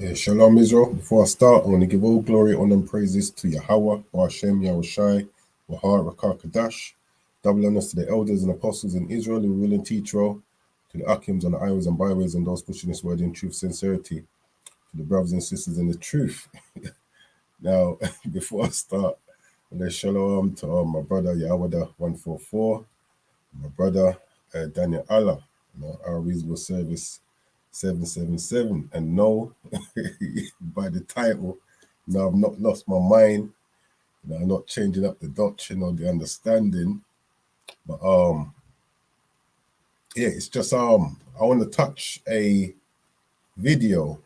Yeah, Shalom Israel. Before I start, I want to give all glory, honor, and praises to Yahweh, Hashem, Yahushai, Wahar, Rakar, Kadash. Double honors to the elders and apostles in Israel who will and teach well, to the Akims on the highways and byways and those pushing this word in truth, sincerity, to the brothers and sisters in the truth. Now, before I start, there's Shalom to my brother Yahweh 144, my brother Daniel Allah, our reasonable service 777, and no, by the title, I've not lost my mind. I'm not changing up the doctrine or the understanding, but yeah, it's just I want to touch a video,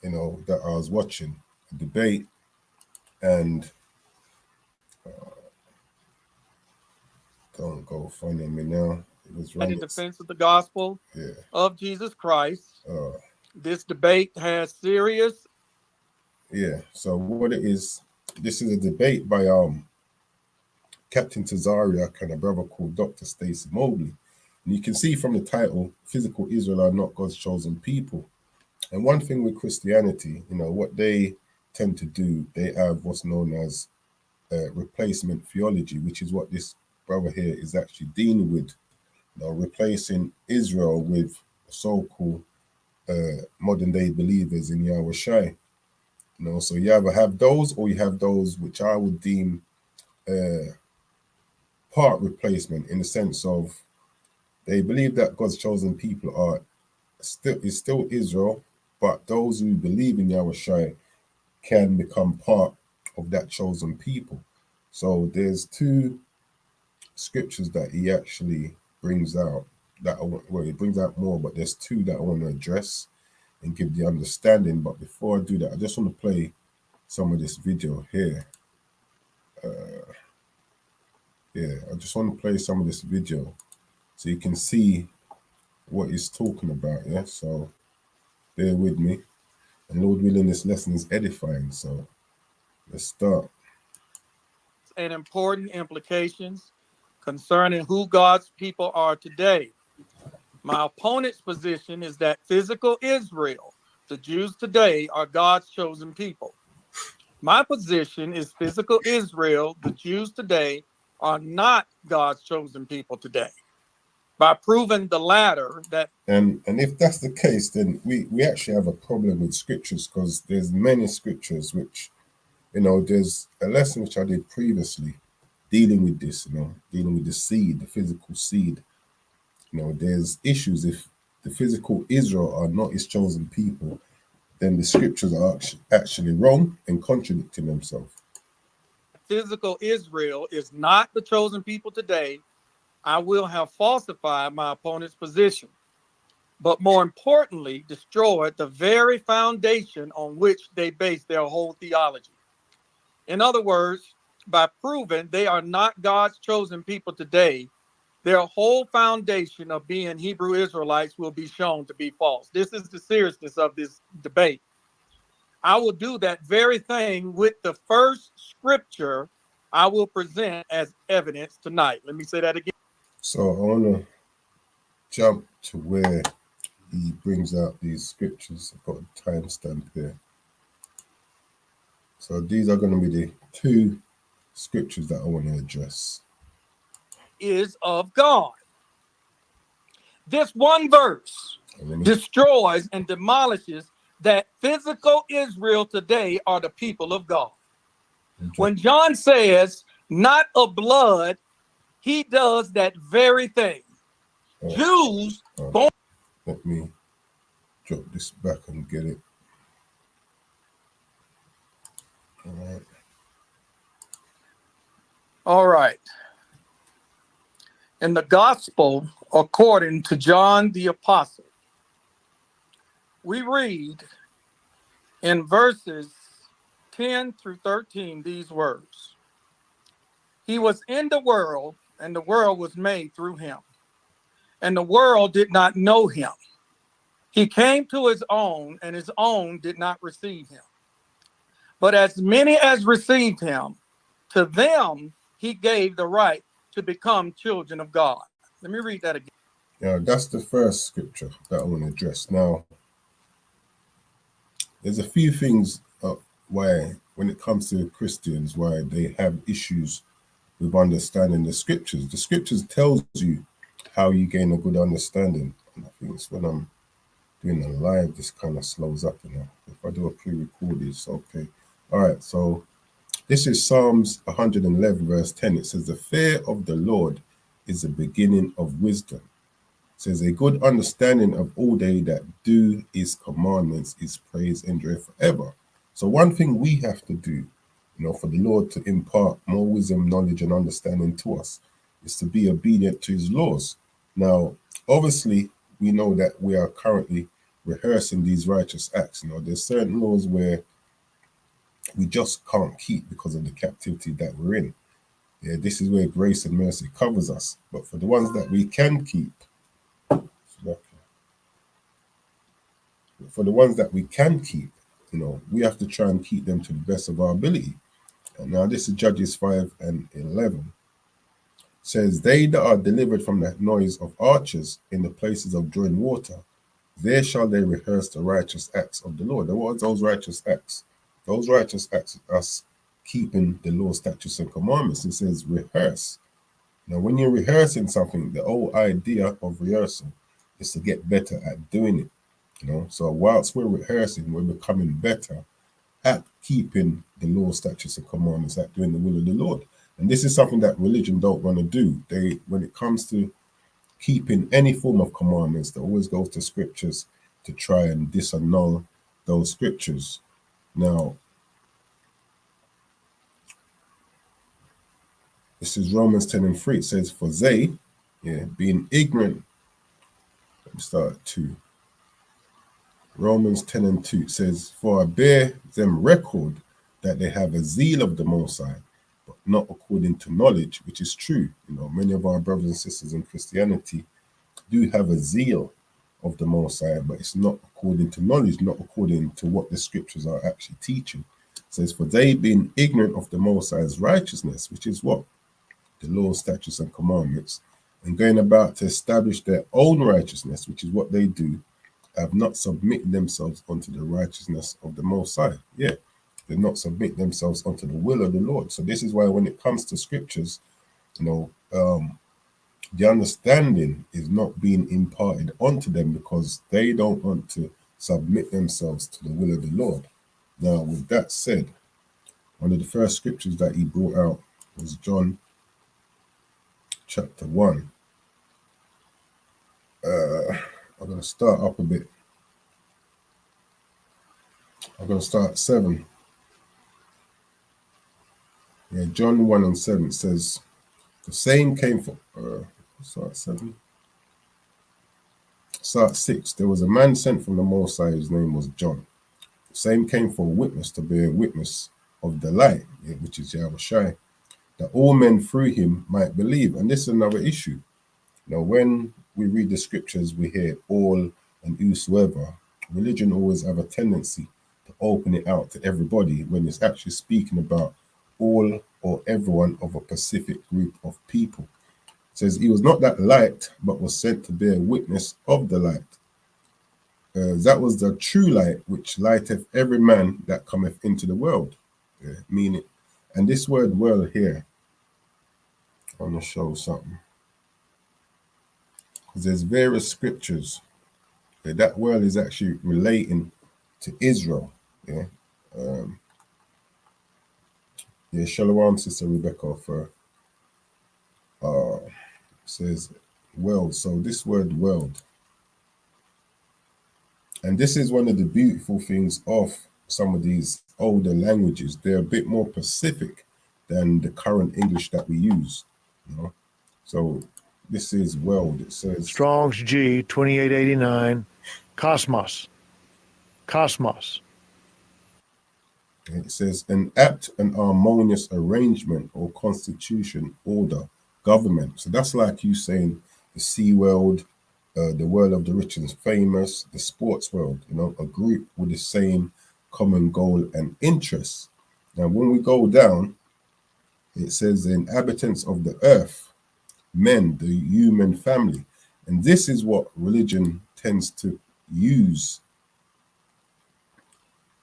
that I was watching, a debate, and don't go finding me now. It was in defense of the gospel of Jesus Christ. This debate has serious. Yeah, so what it is, this is a debate by Captain Tazariak and a brother called Dr. Stacey Mobley. And you can see from the title, Physical Israel are not God's chosen people. And one thing with Christianity, what they tend to do, they have what's known as replacement theology, which is what this brother here is actually dealing with. Replacing Israel with so-called modern day believers in Yahushai. So you either have those or you have those which I would deem part replacement, in the sense of they believe that God's chosen people is still Israel, but those who believe in Yahushai can become part of that chosen people. So there's two scriptures that he actually brings out he brings out more, but there's two that I want to address and give the understanding. But before I do that, I just want to play some of this video here. I just want to play some of this video so you can see what he's talking about. So bear with me, and Lord willing, this lesson is edifying. So let's start. And important implications concerning who God's people are today. My opponent's position is that physical Israel, the Jews today, are God's chosen people. My position is physical Israel, the Jews today, are not God's chosen people today. By proving the latter, that and if that's the case, then we actually have a problem with scriptures, because there's many scriptures which, there's a lesson which I did previously dealing with this, dealing with the seed, the physical seed. There's issues. If the physical Israel are not his chosen people, then the scriptures are actually wrong and contradicting themselves. Physical Israel is not the chosen people today. I will have falsified my opponent's position, but more importantly, destroyed the very foundation on which they base their whole theology. In other words, by proving they are not God's chosen people today, their whole foundation of being Hebrew Israelites will be shown to be false. This is the seriousness of this debate. I will do that very thing with the first scripture I will present as evidence tonight. Let me say that again. So I want to jump to where he brings out these scriptures. I've got a timestamp here. So these are going to be the two scriptures that I want to address. Is of God. This one verse destroys and demolishes that physical Israel today are the people of God. When John says not of blood, he does that very thing. Jews born. Let me drop this back and get it. All right. In the gospel, according to John the Apostle, we read in verses 10 through 13 these words. He was in the world, and the world was made through him, and the world did not know him. He came to his own, and his own did not receive him. But as many as received him, to them he gave the right to become children of God. Let me read that again. Yeah, that's the first scripture that I want to address. Now, there's a few things why, when it comes to Christians, why they have issues with understanding the scriptures. The scriptures tells you how you gain a good understanding. And I think it's when I'm doing a live, this kind of slows up, you know. If I do a pre-recorded, it's okay. All right, so this is Psalms 111, verse 10. It says, the fear of the Lord is the beginning of wisdom. It says, a good understanding of all they that do his commandments is praise endureth forever. So one thing we have to do, you know, for the Lord to impart more wisdom, knowledge, and understanding to us is to be obedient to his laws. Now, obviously, we know that we are currently rehearsing these righteous acts. You know, there's certain laws where we just can't keep because of the captivity that we're in. Yeah, this is where grace and mercy covers us. But for the ones that we can keep, for the ones that we can keep, you know, we have to try and keep them to the best of our ability. And now this is Judges 5 and 11. It says, they that are delivered from the noise of archers in the places of drawing water, there shall they rehearse the righteous acts of the Lord. And what are those righteous acts? Those righteous acts are us keeping the law, statutes, and commandments. It says rehearse. Now, when you're rehearsing something, the whole idea of rehearsal is to get better at doing it. You know, so whilst we're rehearsing, we're becoming better at keeping the law, statutes, and commandments, at doing the will of the Lord. And this is something that religion don't want to do. They, when it comes to keeping any form of commandments, they always go to scriptures to try and disannul those scriptures. Now, this is Romans 10 and 3. It says, for they, being ignorant, let me start at 2. Romans 10 and 2 says, for I bear them record that they have a zeal of the Most High, but not according to knowledge, which is true. You know, many of our brothers and sisters in Christianity do have a zeal of the Most High, but it's not according to knowledge, not according to what the scriptures are actually teaching. It says, for they being ignorant of the Most High's righteousness, which is what? The law, statutes, and commandments, and going about to establish their own righteousness, which is what they do, have not submitted themselves unto the righteousness of the Most High. Yeah, they not submit themselves unto the will of the Lord. So this is why when it comes to scriptures, you know, the understanding is not being imparted onto them because they don't want to submit themselves to the will of the Lord. Now, with that said, one of the first scriptures that he brought out was John chapter 1. I'm going to start up a bit. I'm going to start at 7. Yeah, John 1 and 7 says, the same came for, start at 7. Start at 6. There was a man sent from the Most High, his name was John. The same came for a witness, to bear witness of the light, which is Yahushua, that all men through him might believe. And this is another issue. Now, when we read the scriptures, we hear all and whosoever. Religion always have a tendency to open it out to everybody when it's actually speaking about all or everyone of a specific group of people. It says he was not that light, but was sent to bear witness of the light. That was the true light, which lighteth every man that cometh into the world. Meaning, and this word world here, I want to show something. Because there's various scriptures that world is actually relating to Israel. Shalom, Sister Rebecca, for says world. So this word world, and this is one of the beautiful things of some of these older languages. They're a bit more specific than the current English that we use, you know. So this is world. It says Strong's G 2889, cosmos. Cosmos. It says an apt and harmonious arrangement or constitution, order, government. So that's like you saying the sea world, the world of the rich and famous, the sports world, you know, a group with the same common goal and interests. Now, when we go down, it says the inhabitants of the earth, men, the human family. And this is what religion tends to use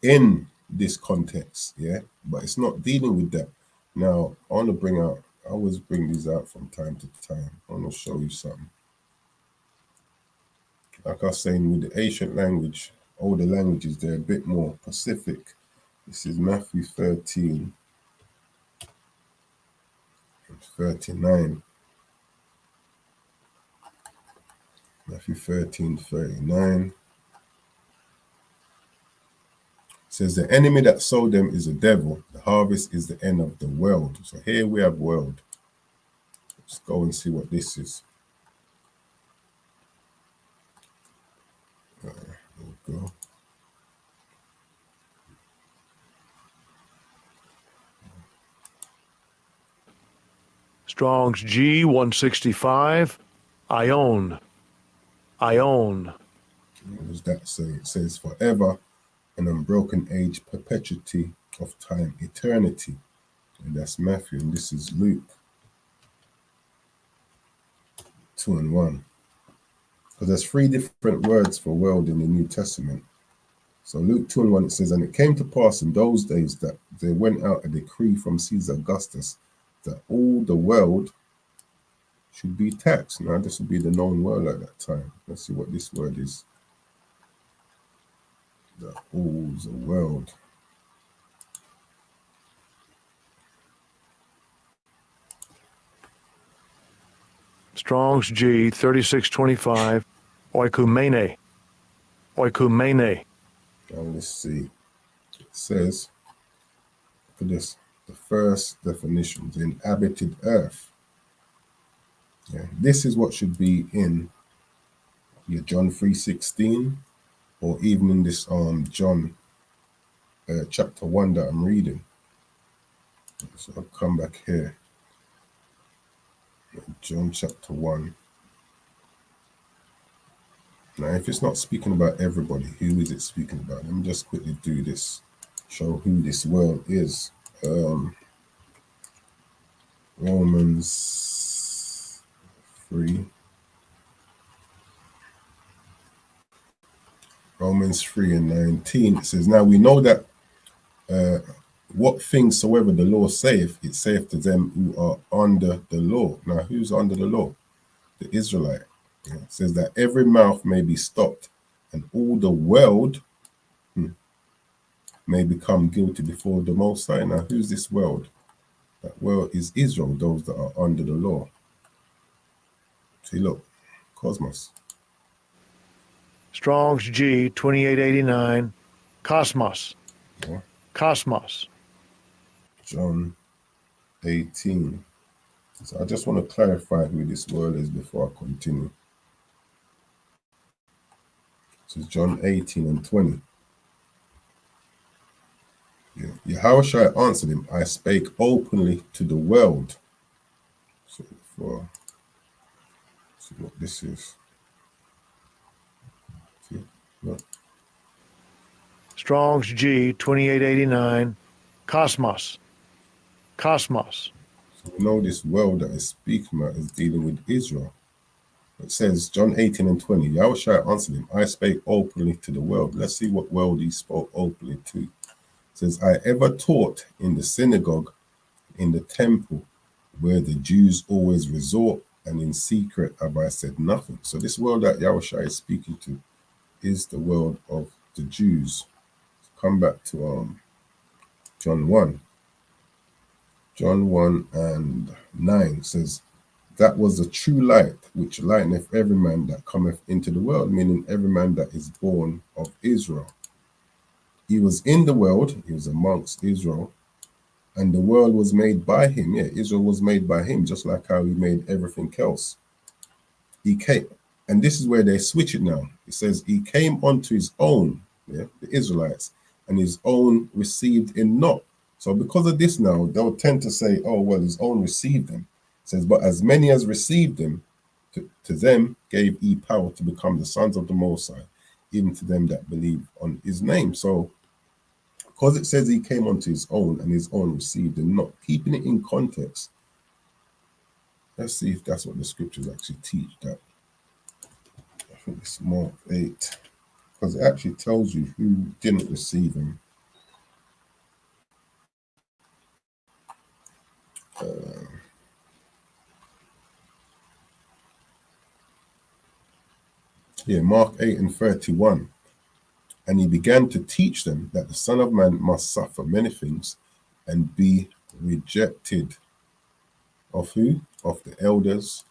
in this context, yeah, but it's not dealing with that. Now, I always bring these out from time to time. I want to show you something. Like I was saying, with the ancient language, older languages, they're a bit more Pacific. This is Matthew 13, 39. Matthew 13, 39. Says the enemy that sowed them is the devil. The harvest is the end of the world. So here we have world. Let's go and see what this is. There we go. Strong's G 165. Ion. Ion. What does that say? It says forever, an unbroken age, perpetuity of time, eternity. And that's Matthew, and this is Luke 2 and 1. Because there's 3 different words for world in the New Testament. So Luke 2 and 1, it says, and it came to pass in those days that there went out a decree from Caesar Augustus that all the world should be taxed. Now, this would be the known world at that time. Let's see what this word is. The all the world. Strong's G 3625. Oikumene. Oikumene. Now let's see. It says, for this, the first definition, the inhabited earth. Yeah, this is what should be in your John 3:16, or even in this John chapter 1 that I'm reading. So I'll come back here. John chapter 1. Now, if it's not speaking about everybody, who is it speaking about? Let me just quickly do this, show who this world is. Romans 3. Romans 3 and 19. It says, now we know that what things soever the law saith, it saith to them who are under the law. Now, who's under the law? The Israelite. Yeah. It says that every mouth may be stopped, and all the world may become guilty before the Most High. Now, who's this world? That world is Israel, those that are under the law. See, look, cosmos. Strong's G 2889. Cosmos. Yeah. Cosmos. John 18. So I just want to clarify who this world is before I continue. This is John 18 and 20. Yeah. Yahushua answered him, I spake openly to the world. So for see what this is. See? Look. Strong's G 2889. Cosmos. Cosmos. So we know this world that is speaking about is dealing with Israel. It says, John 18 and 20, Yahushua answered him, I spake openly to the world. Let's see what world he spoke openly to. It says, I ever taught in the synagogue, in the temple, where the Jews always resort, and in secret have I said nothing. So this world that Yahushua is speaking to is the world of the Jews. Come back to John 1. John 1 and 9 says, that was the true light, which lighteneth every man that cometh into the world, meaning every man that is born of Israel. He was in the world, he was amongst Israel, and the world was made by him. Yeah, Israel was made by him, just like how he made everything else. He came, and this is where they switch it now. It says he came unto his own, yeah, the Israelites, and his own received him not. So because of this now, they'll tend to say, oh, well, his own received him. It says, but as many as received him, to them gave he power to become the sons of the Most High, even to them that believe on his name. So because it says he came unto his own and his own received him not, keeping it in context, let's see if that's what the scriptures actually teach. That I think it's Mark 8, because it actually tells you who didn't receive him. Yeah, Mark 8:31. And he began to teach them that the Son of Man must suffer many things and be rejected of who? Of the elders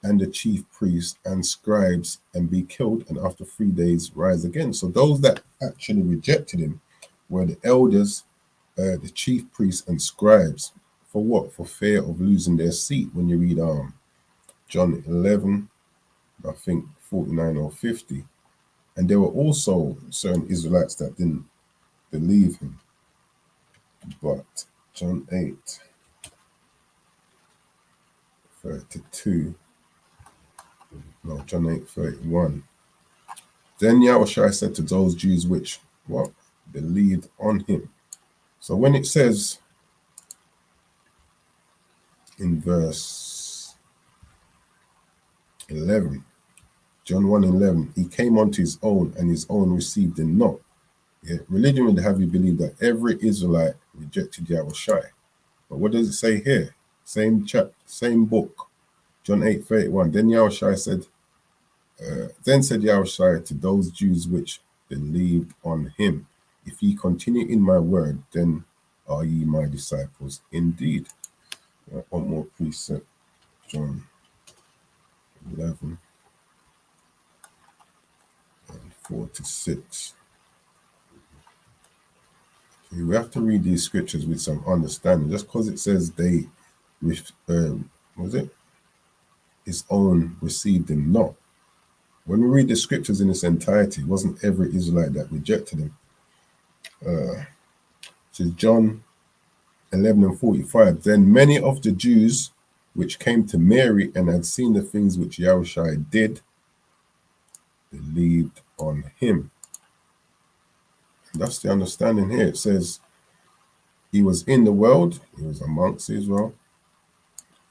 and the chief priests and scribes, and be killed, and after 3 days rise again. So those that actually rejected him were the elders, the chief priests and scribes. For what? For fear of losing their seat. When you read John 11, I think 49 or 50. And there were also certain Israelites that didn't believe him. But John 8:32, no, John 8:31. Then Yahushua said to those Jews which what? Believed on him. So when it says in verse 11, John 1:11, he came unto his own, and his own received him not. Yeah, religion would have you believe that every Israelite rejected Yahushua. But what does it say here? Same chapter, same book, John 8:31. Then Yahushua said, then said Yahushua to those Jews which believed on him, if ye continue in my word, then are ye my disciples indeed. One more precept, John 11:46. We have to read these scriptures with some understanding. Just because it says they, was it? His own received him not. When we read the scriptures in its entirety, it wasn't every Israelite that rejected him. Says John 11:45. Then many of the Jews which came to Mary and had seen the things which Yahushua did, believed on him. And that's the understanding here. It says, he was in the world, he was amongst Israel,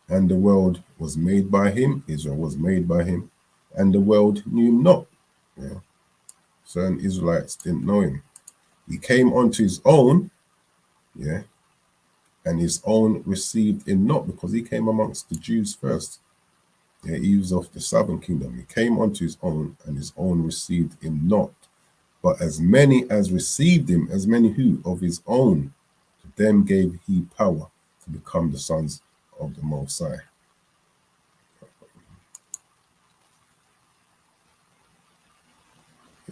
and the world was made by him, Israel was made by him, and the world knew not. Yeah. Certain Israelites didn't know him. He came unto his own, yeah, and his own received him not, because he came amongst the Jews first. Yeah, he was of the southern kingdom. He came unto his own, and his own received him not. But as many as received him, as many who of his own, to them gave he power to become the sons of the Most High.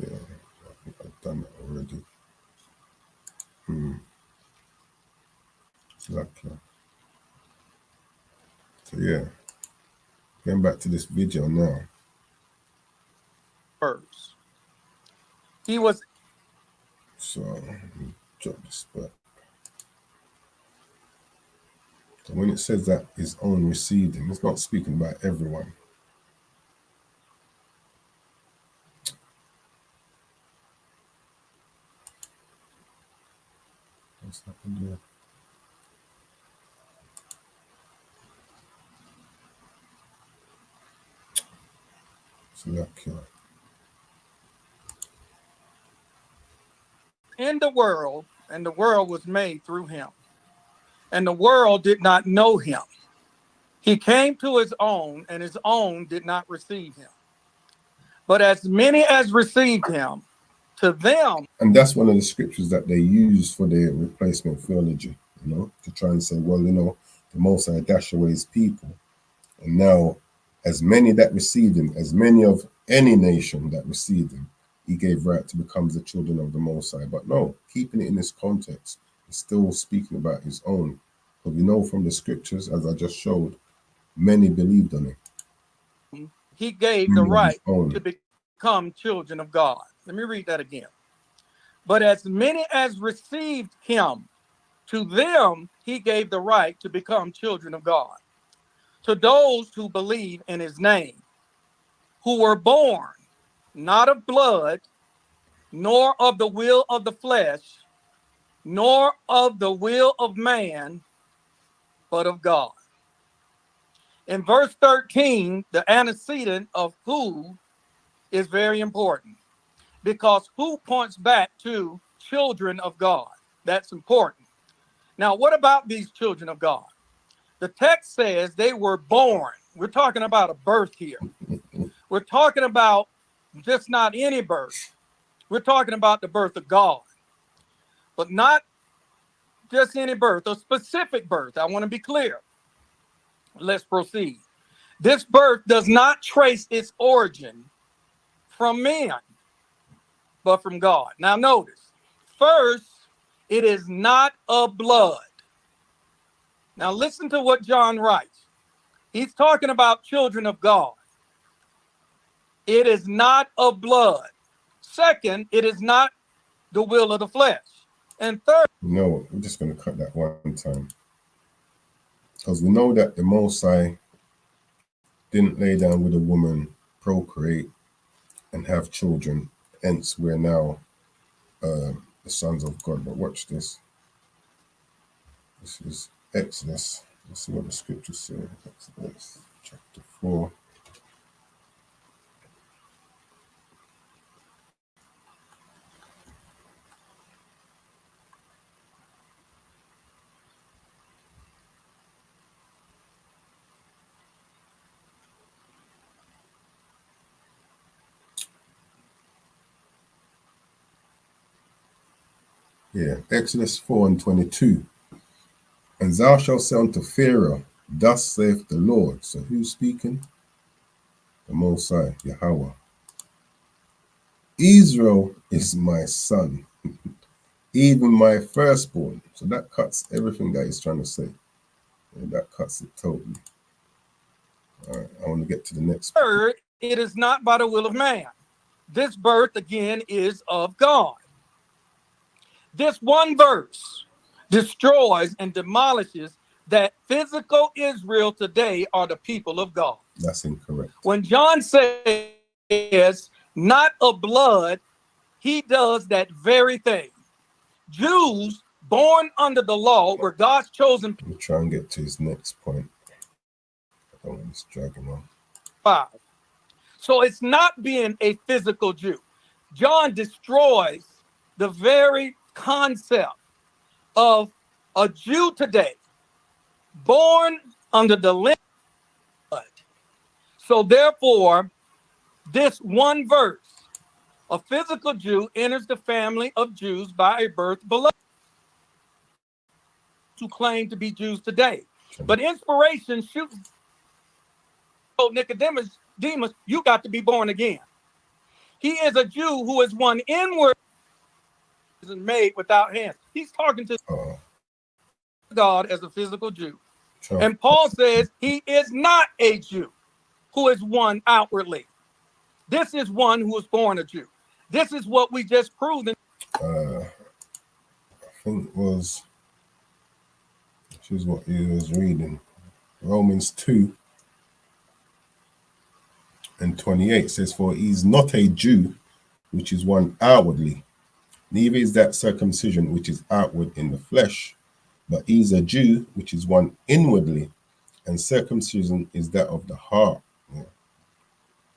Yeah, I think I've done that already. Exactly. So yeah, getting back to this video now. First, he was. So let me drop this back. So when it says that his own received him, it's not speaking about everyone. What's happened here? Salakia. In the world, and the world was made through him, and the world did not know him. He came to his own, and his own did not receive him. But as many as received him, to them. And that's one of the scriptures that they use for their replacement theology, to try and say, well, the Most High dashed away his people. And now, as many that received him, as many of any nation that received him, he gave right to become the children of the Most High. But no, keeping it in this context, he's still speaking about his own. But we know from the scriptures, as I just showed, many believed on him. He gave the right to become children of God. Let me read that again. But as many as received him, to them he gave the right to become children of God. To those who believe in his name, who were born not of blood, nor of the will of the flesh, nor of the will of man, but of God. In verse 13, the antecedent of who is very important, because who points back to children of God. That's important. Now, what about these children of God? The text says they were born. We're talking about a birth here. We're talking about just not any birth. We're talking about the birth of God, but not just any birth, a specific birth. I want to be clear. Let's proceed. This birth does not trace its origin from men, but from God. Now notice, first, it is not of blood. Now listen to what John writes. He's talking about children of God. It is not of blood. Second, it is not the will of the flesh. And third, No, we're just going to cut that one time. Because we know that the Most High didn't lay down with a woman, procreate, and have children. Hence, we're now the sons of God. But watch this. This is Exodus. Let's see what the scriptures say. Exodus chapter 4. Yeah, Exodus 4 and 22. And thou shalt say unto Pharaoh, thus saith the Lord. So who's speaking? The Most High, Yahweh. Israel is my son, even my firstborn. So that cuts everything that he's trying to say. And that cuts it totally. All right, I want to get to the next. third, it is not by the will of man. This birth, again, is of God. This one verse destroys and demolishes that physical Israel today are the people of God. That's incorrect. When John says not of blood, he does that very thing. Jews born under the law were God's chosen Let me try and get to his next point. I don't want this dragging on. 5. So it's not being a physical Jew. John destroys the very concept of a Jew today born under the lineage. So therefore, this one verse, a physical Jew enters the family of Jews by a birth below, who claim to be Jews today. But inspiration shoots Nicodemus, you got to be born again. He is a Jew who is one inward and made without hands. He's talking to God as a physical Jew. Sure. And Paul says he is not a Jew who is one outwardly. This is one who was born a Jew. This is what we just proved. I think it was, this is what he was reading. Romans 2 and 28 says, for he is not a Jew, which is one outwardly, neither is that circumcision which is outward in the flesh, but he is a Jew, which is one inwardly, and circumcision is that of the heart,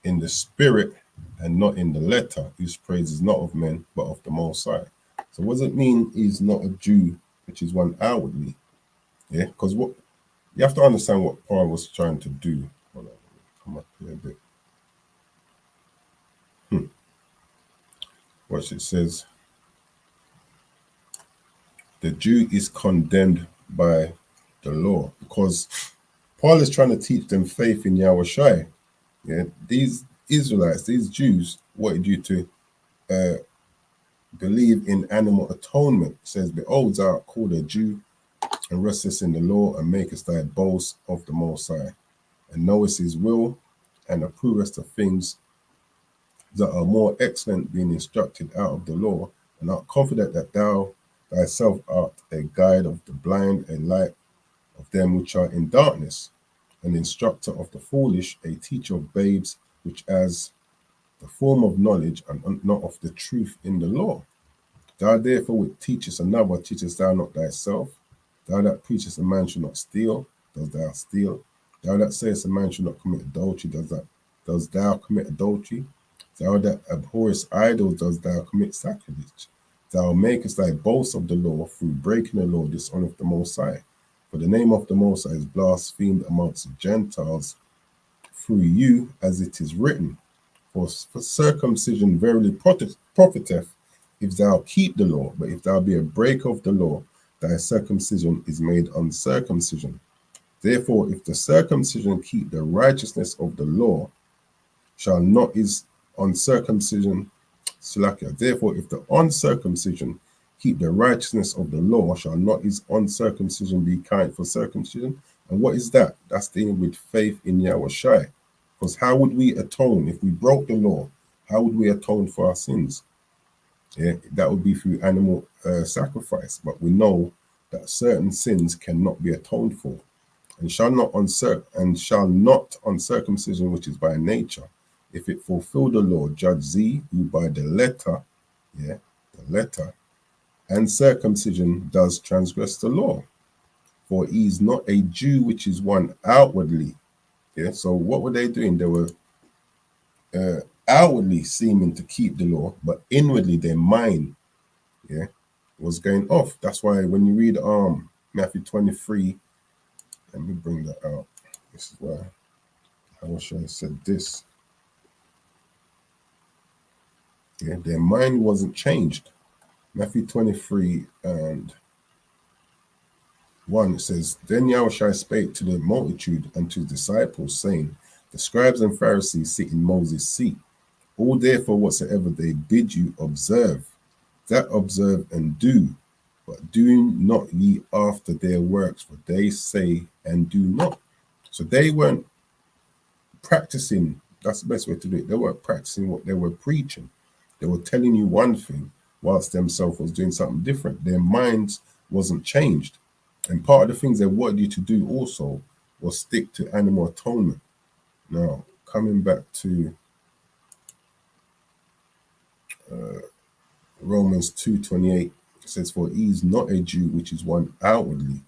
in the spirit and not in the letter, whose praise is not of men, but of the Most High. So what does it mean he's not a Jew, which is one outwardly? Yeah, because what you have to understand what Paul was trying to do. Hold on, come up here a bit. Watch, it says, the Jew is condemned by the law, because Paul is trying to teach them faith in Yahushua. Yeah, these Israelites, these Jews wanted you to believe in animal atonement. It says, behold, thou art called a Jew, and restest in the law, and makest thy boast of the Most High, and knowest his will, and approvest of things that are more excellent, being instructed out of the law, and art confident that thou thyself art a guide of the blind, a light of them which are in darkness, an instructor of the foolish, a teacher of babes, which as the form of knowledge, and not of the truth in the law. Thou therefore which teachest another, teachest thou not thyself? Thou that preachest a man should not steal, does thou steal? Thou that sayest a man should not commit adultery, does thou commit adultery? Thou that abhorrest idols, does thou commit sacrilege? Thou makest thy boast of the law, through breaking the law, dishonoureth the Most High. For the name of the Most High is blasphemed amongst the Gentiles through you, as it is written, for circumcision verily profiteth, if thou keep the law. But if thou be a breaker of the law, thy circumcision is made uncircumcision. Therefore, if the circumcision keep the righteousness of the law, shall not his uncircumcision slacker. Therefore, if the uncircumcision keep the righteousness of the law, shall not his uncircumcision be counted for circumcision? And what is that? That's dealing with faith in Yahushua. Because how would we atone if we broke the law? How would we atone for our sins? Yeah, that would be through animal sacrifice. But we know that certain sins cannot be atoned for, and shall not uncircumcision, which is by nature, if it fulfill the law, judge thee, who by the letter, and circumcision does transgress the law. For he is not a Jew, which is one outwardly. Yeah. So what were they doing? They were outwardly seeming to keep the law, but inwardly their mind, was going off. That's why when you read Matthew 23, let me bring that out. This is why I wish I said this. Yeah, their mind wasn't changed. Matthew 23 and 1, it says, Then Yahushua spake to the multitude and to his disciples, saying, The scribes and Pharisees sit in Moses' seat. All therefore whatsoever they bid you observe, that observe and do, but do not ye after their works, for they say and do not. So they weren't practicing. That's the best way to do it. They weren't practicing what they were preaching. They were telling you one thing, whilst themselves was doing something different. Their minds wasn't changed. And part of the things they wanted you to do also was stick to animal atonement. Now, coming back to Romans 2:28, it says, For he is not a Jew, which is one outwardly,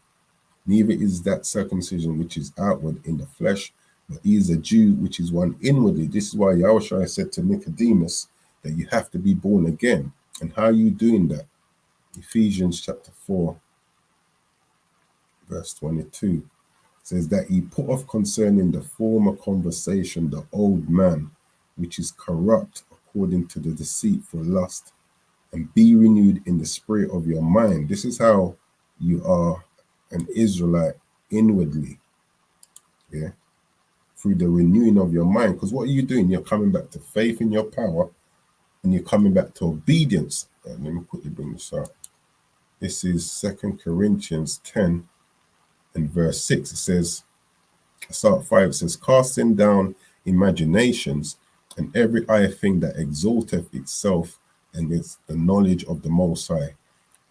neither is that circumcision which is outward in the flesh, but he is a Jew, which is one inwardly. This is why Yahushua said to Nicodemus that you have to be born again. And how are you doing that? Ephesians chapter 4, verse 22 says that he put off concerning the former conversation the old man, which is corrupt according to the deceitful lust, and be renewed in the spirit of your mind. This is how you are an Israelite inwardly, through the renewing of your mind. Because what are you doing? You're coming back to faith in your power, and you're coming back to obedience. Let me quickly bring this up. This is 2 Corinthians 10 and verse 6. It says, start 5, it says, casting down imaginations and every high thing that exalteth itself against the knowledge of the Most High,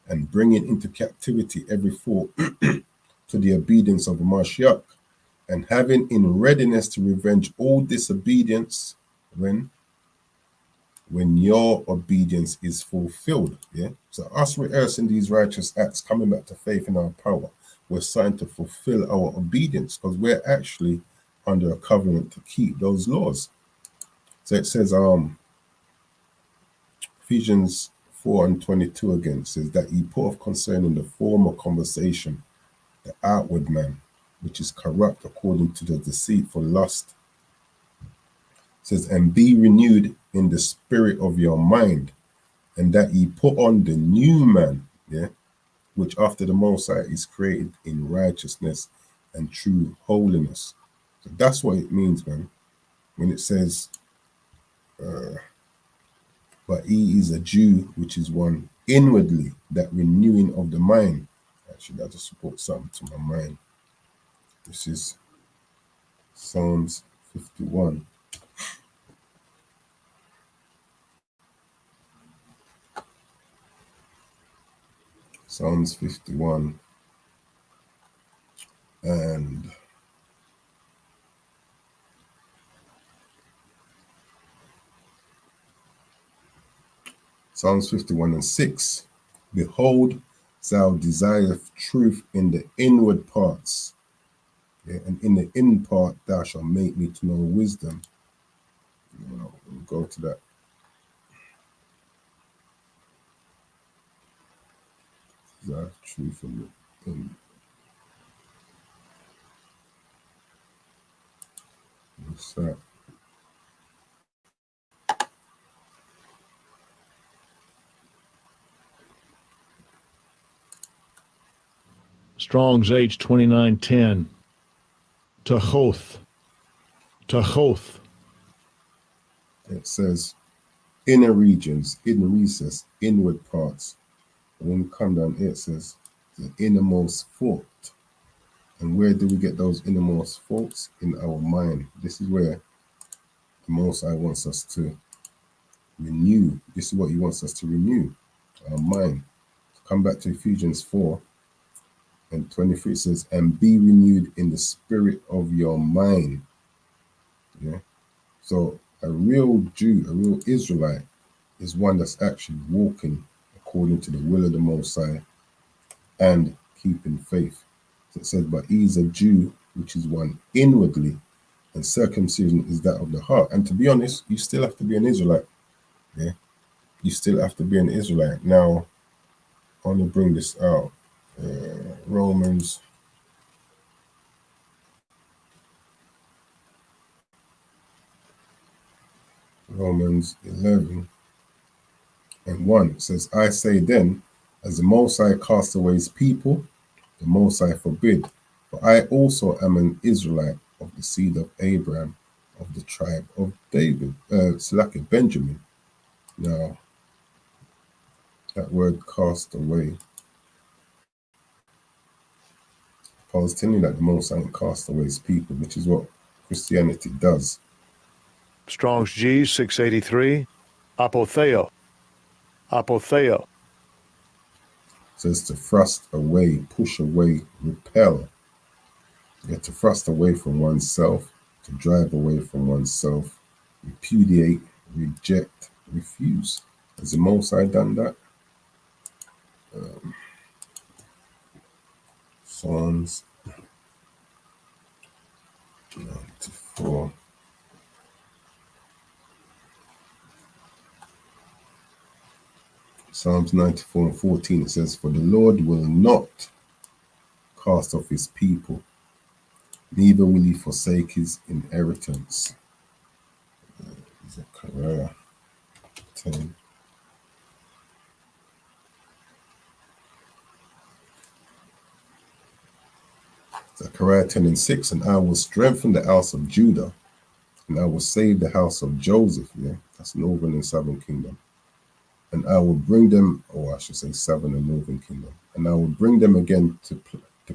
and bringing into captivity every thought to the obedience of the Mashiach, and having in readiness to revenge all disobedience when your obedience is fulfilled. So us rehearsing these righteous acts, coming back to faith in our power, we're starting to fulfill our obedience, because we're actually under a covenant to keep those laws. So it says, Ephesians 4 and 22 again says that he put off concerning the former conversation the outward man, which is corrupt according to the deceitful lust. It says, and be renewed in the spirit of your mind, and that ye put on the new man, which after the Most High is created in righteousness and true holiness. So that's what it means, man, when it says, but he is a Jew, which is one inwardly, that renewing of the mind. Actually, I just support something to my mind. This is Psalms 51. Psalms 51 and Psalms 51 and 6. Behold, thou desirest truth in the inward parts, and in the inner part thou shalt make me to know wisdom. We'll go to that. Desire truth in the in. What's that? Strong's H 2910. Tachoth. Tachoth. It says inner regions, hidden recess, inward parts. And when you come down here, it says the innermost thought. And where do we get those innermost thoughts? In our mind. This is where the Most High wants us to renew. This is what he wants us to renew, our mind. Come back to Ephesians 4 and 23 says, and be renewed in the spirit of your mind. Yeah. So a real Jew, a real Israelite is one that's actually walking according to the will of the Most High and keeping faith. So it says, but he's a Jew, which is one inwardly, and circumcision is that of the heart. And to be honest, you still have to be an Israelite. Yeah. You still have to be an Israelite. Now, I want to bring this out. Romans 11 and 1 says, I say then, as the Most High cast away his people, the Most High forbid. For I also am an Israelite of the seed of Abraham, of the tribe of David, Benjamin. Now, that word cast away, Paul's telling you that the Most High cast away his people, which is what Christianity does. Strong's G 683. Apotheo. Apotheo. Says to thrust away, push away, repel. Yeah, to thrust away from oneself, to drive away from oneself, repudiate, reject, refuse. Has the Most High done that? Psalms 94. Psalms 94 and 14, it says, for the Lord will not cast off his people, neither will he forsake his inheritance. Zechariah 10. Zechariah 10 and 6, and I will strengthen the house of Judah, and I will save the house of Joseph. Yeah, that's northern and southern kingdom. And I will bring them, or I should say southern and northern kingdom, and I will bring them again to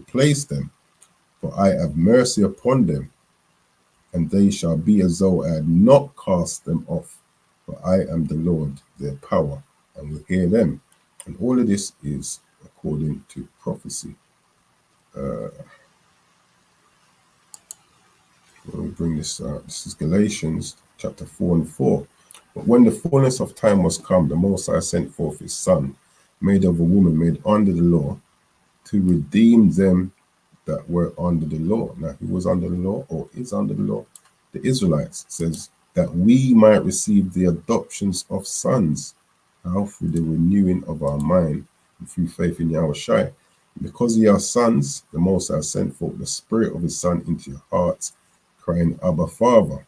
place them, for I have mercy upon them, and they shall be as though I had not cast them off, for I am the Lord, their power, and will hear them. And all of this is according to prophecy. Let me bring this out. This is Galatians chapter 4 and 4. But when the fullness of time was come, the Most High sent forth his Son, made of a woman, made under the law, to redeem them that were under the law. Now, who was under the law or is under the law? The Israelites. It says that we might receive the adoptions of sons. How? Through the renewing of our mind and through faith in Yahushua. Because ye are sons, the Most High sent forth the Spirit of his Son into your hearts, crying, Abba, Father.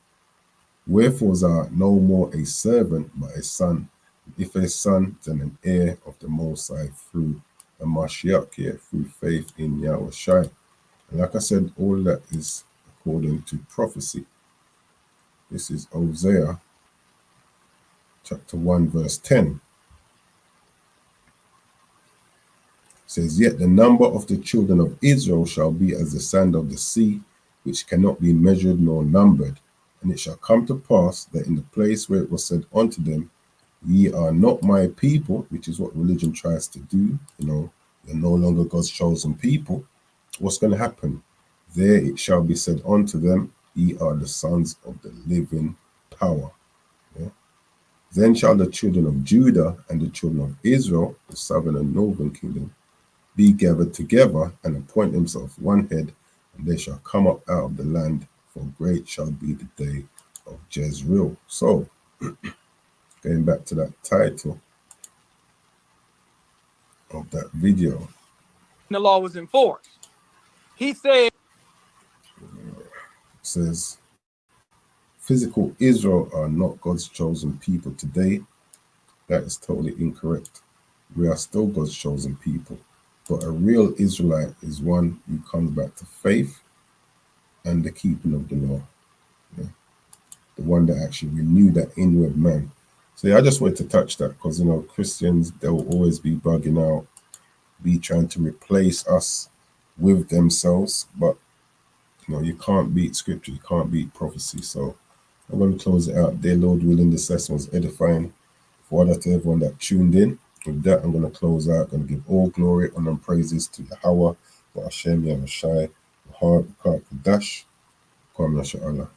Wherefore thou no more a servant, but a son. If a son, then an heir of the Most High through the Mashiach, here, through faith in Yahushua. And like I said, all that is according to prophecy. This is Hosea chapter 1 verse 10. It says, yet the number of the children of Israel shall be as the sand of the sea, which cannot be measured nor numbered. And it shall come to pass that in the place where it was said unto them, ye are not my people, which is what religion tries to do, you're no longer God's chosen people. What's going to happen? There it shall be said unto them, ye are the sons of the living power. Yeah? Then shall the children of Judah and the children of Israel, the southern and northern kingdom, be gathered together and appoint themselves one head, and they shall come up out of the land, for great shall be the day of Jezreel. So, going back to that title of that video. The law was enforced. He said, Says, physical Israel are not God's chosen people today. That is totally incorrect. We are still God's chosen people. But a real Israelite is one who comes back to faith and the keeping of the law. Yeah. The one that actually renew that inward man. So yeah, I just wanted to touch that because, you know, Christians, they'll always be bugging out, be trying to replace us with themselves. But, you know, you can't beat scripture, you can't beat prophecy. So I'm going to close it out there. Lord willing, this lesson was edifying for to everyone that tuned in. With that, I'm going to close out. I'm going to give all glory, honor, and praises to Yahweh, Hashem, Yahushai, Bahar, Kadash, Kwam Yasha Allah.